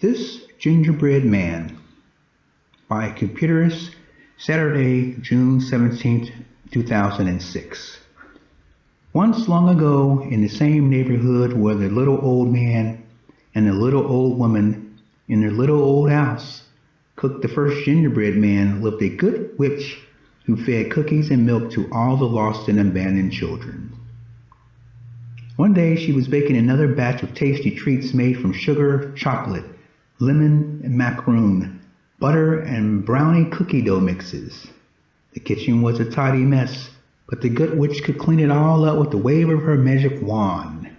This Gingerbread Man by Cupiderosbooks, Saturday, June 17th, 2006. Once long ago, in the same neighborhood where the little old man and the little old woman in their little old house cooked the first gingerbread man, lived a good witch who fed cookies and milk to all the lost and abandoned children. One day she was baking another batch of tasty treats made from sugar, chocolate, lemon, and macaroon, butter, and brownie cookie dough mixes. The kitchen was a tidy mess, but the good witch could clean it all up with a wave of her magic wand.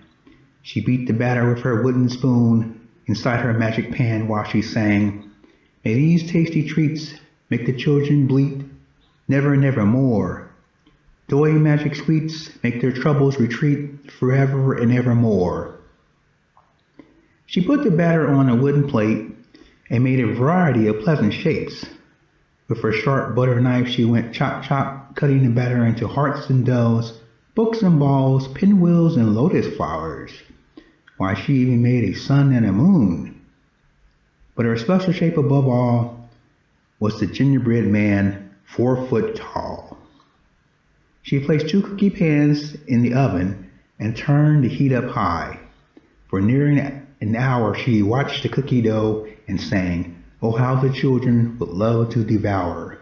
She beat the batter with her wooden spoon inside her magic pan while she sang, "May these tasty treats make the children bleat, never, never more. Doughy magic sweets make their troubles retreat forever and evermore." She put the batter on a wooden plate and made a variety of pleasant shapes. With her sharp butter knife she went chop chop, cutting the batter into hearts and doves, books and balls, pinwheels and lotus flowers. Why, she even made a sun and a moon. But her special shape above all was the gingerbread man, 4 foot tall. She placed 2 cookie pans in the oven and turned the heat up high. For nearly an hour she watched the cookie dough and sang, "Oh, how the children would love to devour."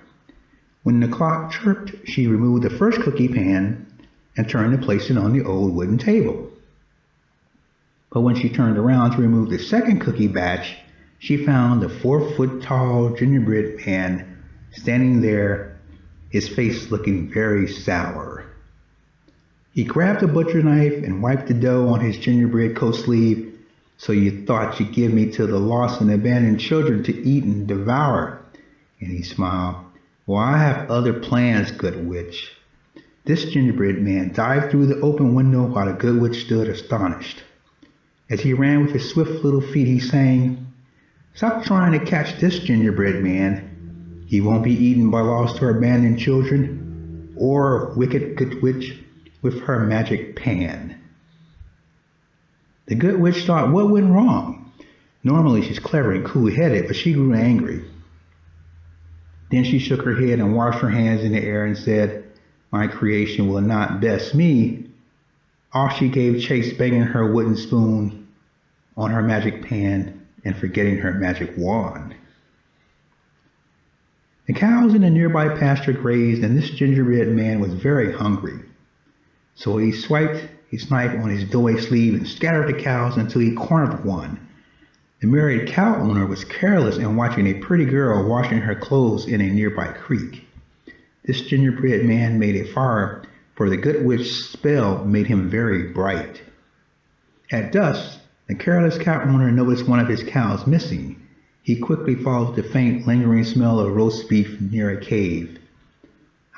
When the clock chirped, she removed the first cookie pan and turned to place it on the old wooden table. But when she turned around to remove the second cookie batch, she found the 4 foot tall gingerbread man standing there, his face looking very sour. He grabbed a butcher knife and wiped the dough on his gingerbread coat sleeve. "So you thought you'd give me to the lost and abandoned children to eat and devour?" And he smiled. "Well, I have other plans, good witch." This gingerbread man dived through the open window while the good witch stood astonished. As he ran with his swift little feet, he sang, "Stop trying to catch this gingerbread man. He won't be eaten by lost or abandoned children, or wicked good witch with her magic pan." The good witch thought, what went wrong? Normally she's clever and cool-headed, but she grew angry. Then she shook her head and washed her hands in the air and said, "My creation will not best me." Off she gave chase, banging her wooden spoon on her magic pan and forgetting her magic wand. The cows in the nearby pasture grazed, and this gingerbread man was very hungry. So he swiped his knife on his doughy sleeve and scattered the cows until he cornered one. The married cow owner was careless in watching a pretty girl washing her clothes in a nearby creek. This gingerbread man made a fire, for the good witch's spell made him very bright. At dusk, the careless cow owner noticed one of his cows missing. He quickly followed the faint, lingering smell of roast beef near a cave.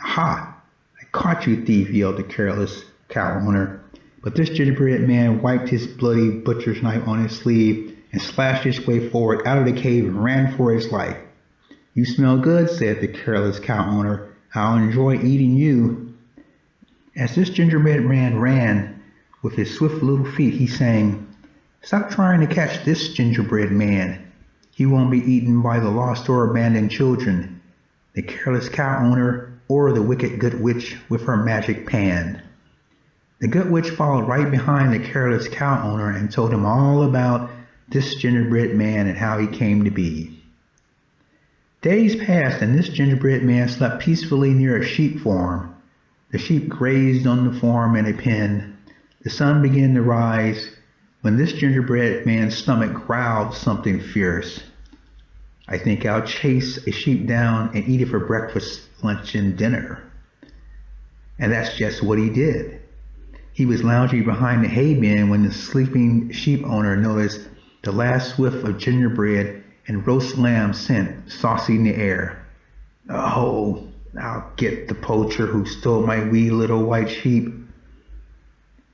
"Aha! I caught you, thief!" yelled the careless cow owner. But this gingerbread man wiped his bloody butcher's knife on his sleeve and slashed his way forward out of the cave and ran for his life. "You smell good," said the careless cow owner. "I'll enjoy eating you." As this gingerbread man ran with his swift little feet, he sang, "Stop trying to catch this gingerbread man. He won't be eaten by the lost or abandoned children, the careless cow owner, or the wicked good witch with her magic pan." The good witch followed right behind the careless cow owner and told him all about this gingerbread man and how he came to be. Days passed, and this gingerbread man slept peacefully near a sheep farm. The sheep grazed on the farm in a pen. The sun began to rise when this gingerbread man's stomach growled something fierce. "I think I'll chase a sheep down and eat it for breakfast, lunch, and dinner." And that's just what he did. He was lounging behind the hay bin when the sleeping sheep owner noticed the last whiff of gingerbread and roast lamb scent saucy in the air. "Oh, I'll get the poacher who stole my wee little white sheep."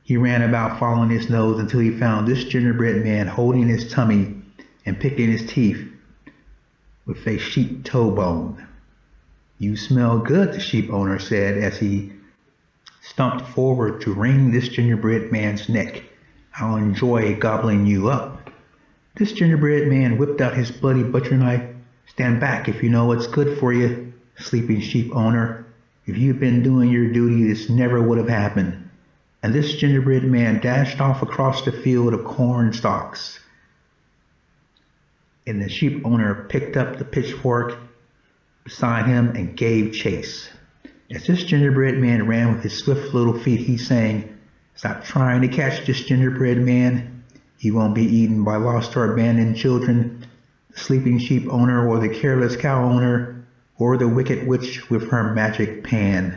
He ran about following his nose until he found this gingerbread man holding his tummy and picking his teeth with a sheep toe bone. "You smell good," the sheep owner said as he stumped forward to wring this gingerbread man's neck. "I'll enjoy gobbling you up." This gingerbread man whipped out his bloody butcher knife. Stand back if you know what's good for you, sleeping sheep owner. If you'd been doing your duty, this never would have happened. And this gingerbread man dashed off across the field of corn stalks. And the sheep owner picked up the pitchfork beside him and gave chase. As this gingerbread man ran with his swift little feet, he sang, "Stop trying to catch this gingerbread man. He won't be eaten by lost or abandoned children, the sleeping sheep owner or the careless cow owner, or the wicked witch with her magic pan."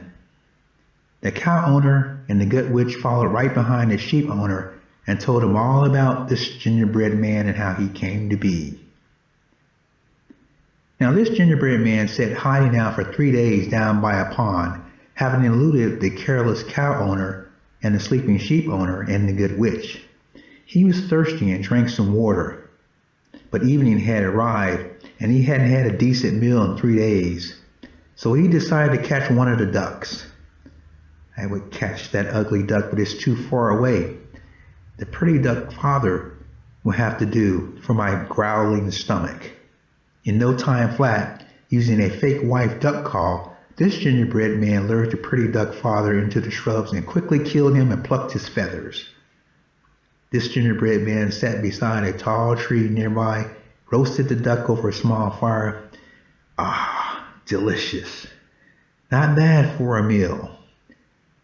The cow owner and the good witch followed right behind the sheep owner and told him all about this gingerbread man and how he came to be. Now this gingerbread man sat hiding out for 3 days down by a pond, having eluded the careless cow owner and the sleeping sheep owner and the good witch. He was thirsty and drank some water, but evening had arrived and he hadn't had a decent meal in 3 days, so he decided to catch one of the ducks. I would catch that ugly duck, but it's too far away. The pretty duck father will have to do for my growling stomach. In no time flat, using a fake wife duck call, this gingerbread man lured the pretty duck father into the shrubs and quickly killed him and plucked his feathers. This gingerbread man sat beside a tall tree nearby, roasted the duck over a small fire. Ah, delicious. Not bad for a meal.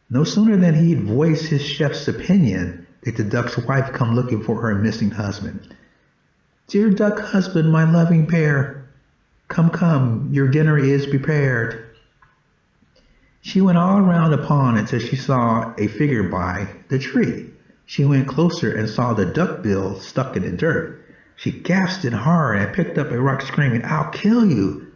No sooner than he'd voiced his chef's opinion did the duck's wife come looking for her missing husband. "Dear duck husband, my loving pair, come, your dinner is prepared." She went all around the pond until she saw a figure by the tree. She went closer and saw the duck bill stuck in the dirt. She gasped in horror and picked up a rock, screaming, "I'll kill you!"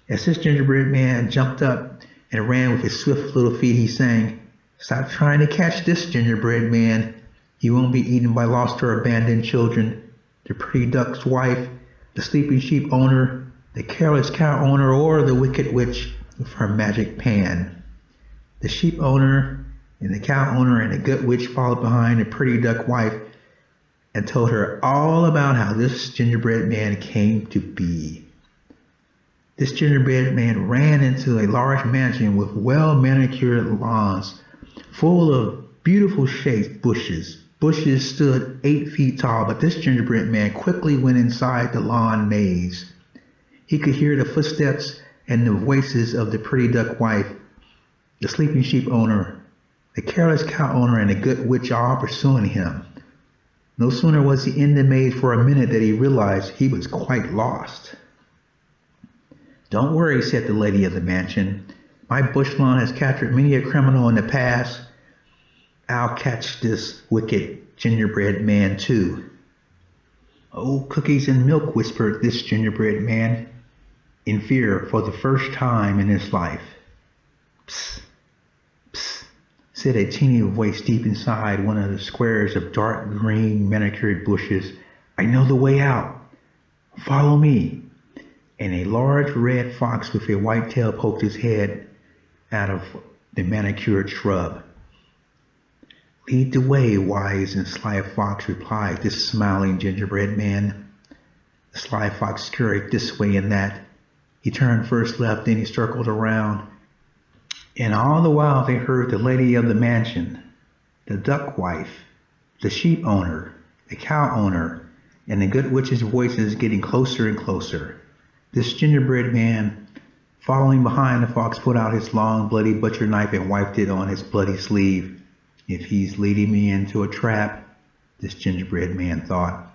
As this gingerbread man jumped up and ran with his swift little feet, he sang, "Stop trying to catch this gingerbread man. He won't be eaten by lost or abandoned children, the pretty duck's wife, the sleeping sheep owner, the careless cow owner, or the wicked witch with her magic pan." The sheep owner and the cow owner and the good witch followed behind the pretty duck wife and told her all about how this gingerbread man came to be. This gingerbread man ran into a large mansion with well-manicured lawns full of beautiful shaped bushes. Bushes stood 8 feet tall, but this gingerbread man quickly went inside the lawn maze. He could hear the footsteps and the voices of the pretty duck wife, the sleeping sheep owner, the careless cow owner, and the good witch all pursuing him. No sooner was he in the maze for a minute than he realized he was quite lost. "Don't worry," said the lady of the mansion. "My bush lawn has captured many a criminal in the past. I'll catch this wicked gingerbread man too." "Oh, cookies and milk," whispered this gingerbread man, in fear for the first time in his life. "Psst, psst," said a teeny voice deep inside one of the squares of dark green manicured bushes. "I know the way out. Follow me." And a large red fox with a white tail poked his head out of the manicured shrub. "Lead the way, wise and sly fox," replied this smiling gingerbread man. The sly fox scurried this way and that. He turned first left, then he circled around. And all the while they heard the lady of the mansion, the duck wife, the sheep owner, the cow owner, and the good witch's voices getting closer and closer. This gingerbread man, following behind the fox, put out his long bloody butcher knife and wiped it on his bloody sleeve. "If he's leading me into a trap," this gingerbread man thought.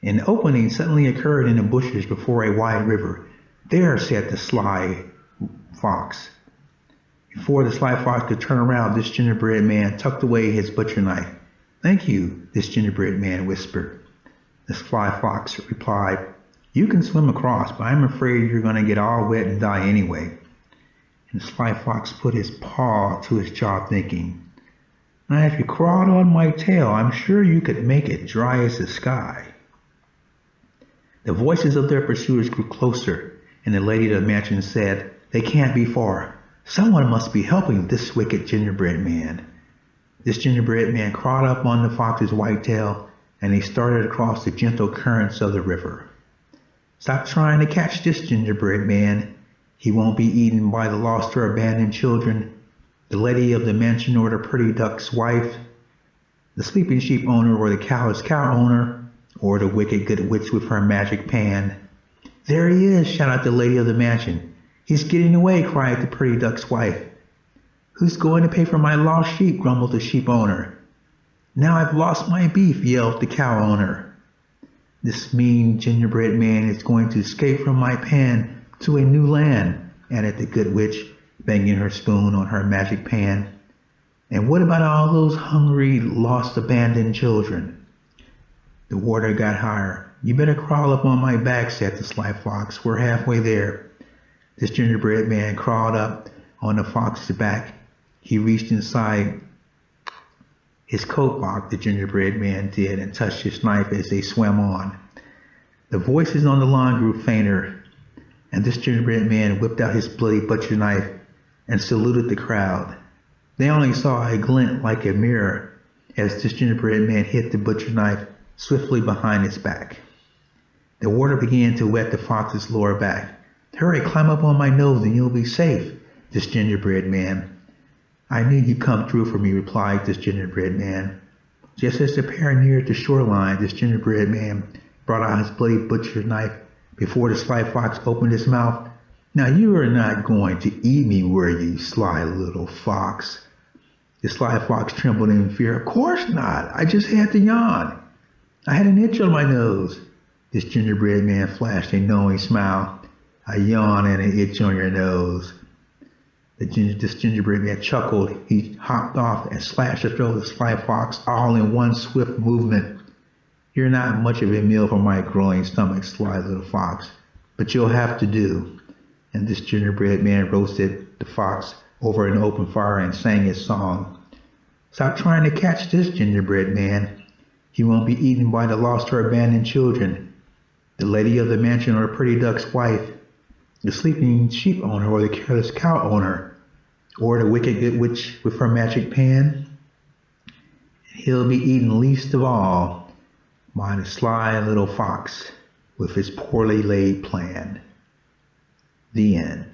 An opening suddenly occurred in the bushes before a wide river. "There," said the sly fox. Before the sly fox could turn around, this gingerbread man tucked away his butcher knife. "Thank you," this gingerbread man whispered. The sly fox replied, "You can swim across, but I'm afraid you're going to get all wet and die anyway." And the sly fox put his paw to his jaw, thinking, "Now if you crawled on my tail, I'm sure you could make it dry as the sky." The voices of their pursuers grew closer, and the lady of the mansion said, "They can't be far. Someone must be helping this wicked gingerbread man." This gingerbread man crawled up on the fox's white tail and they started across the gentle currents of the river. Stop trying to catch this gingerbread man. He won't be eaten by the lost or abandoned children, the lady of the mansion or the pretty duck's wife, the sleeping sheep owner or the cow's cow owner, or the wicked good witch with her magic pan. There he is, shouted the lady of the mansion. He's getting away, cried the pretty duck's wife. Who's going to pay for my lost sheep, grumbled the sheep owner. Now I've lost my beef, yelled the cow owner. This mean gingerbread man is going to escape from my pan to a new land, added the good witch, banging her spoon on her magic pan. And what about all those hungry, lost, abandoned children? The water got higher. You better crawl up on my back, said the sly fox. We're halfway there. This gingerbread man crawled up on the fox's back. He reached inside his coat pocket, the gingerbread man did, and touched his knife as they swam on. The voices on the lawn grew fainter, and this gingerbread man whipped out his bloody butcher knife and saluted the crowd. They only saw a glint like a mirror as this gingerbread man hit the butcher knife swiftly behind his back. The water began to wet the fox's lower back. Hurry, climb up on my nose and you'll be safe, this gingerbread man. I knew you'd come through for me, replied this gingerbread man. Just as the pair neared the shoreline, this gingerbread man brought out his bloody butcher knife before the sly fox opened his mouth. Now you are not going to eat me, were you, sly little fox? The sly fox trembled in fear. Of course not. I just had to yawn. I had an itch on my nose. This gingerbread man flashed a knowing smile. A yawn and an itch on your nose. This gingerbread man chuckled. He hopped off and slashed the throat of the sly fox all in one swift movement. You're not much of a meal for my growing stomach, sly little fox, but you'll have to do. And this gingerbread man roasted the fox over an open fire and sang his song. Stop trying to catch this gingerbread man. He won't be eaten by the lost or abandoned children, the lady of the mansion or the pretty duck's wife, the sleeping sheep owner or the careless cow owner, or the wicked good witch with her magic pan. He'll be eaten least of all by the sly little fox with his poorly laid plan. The end.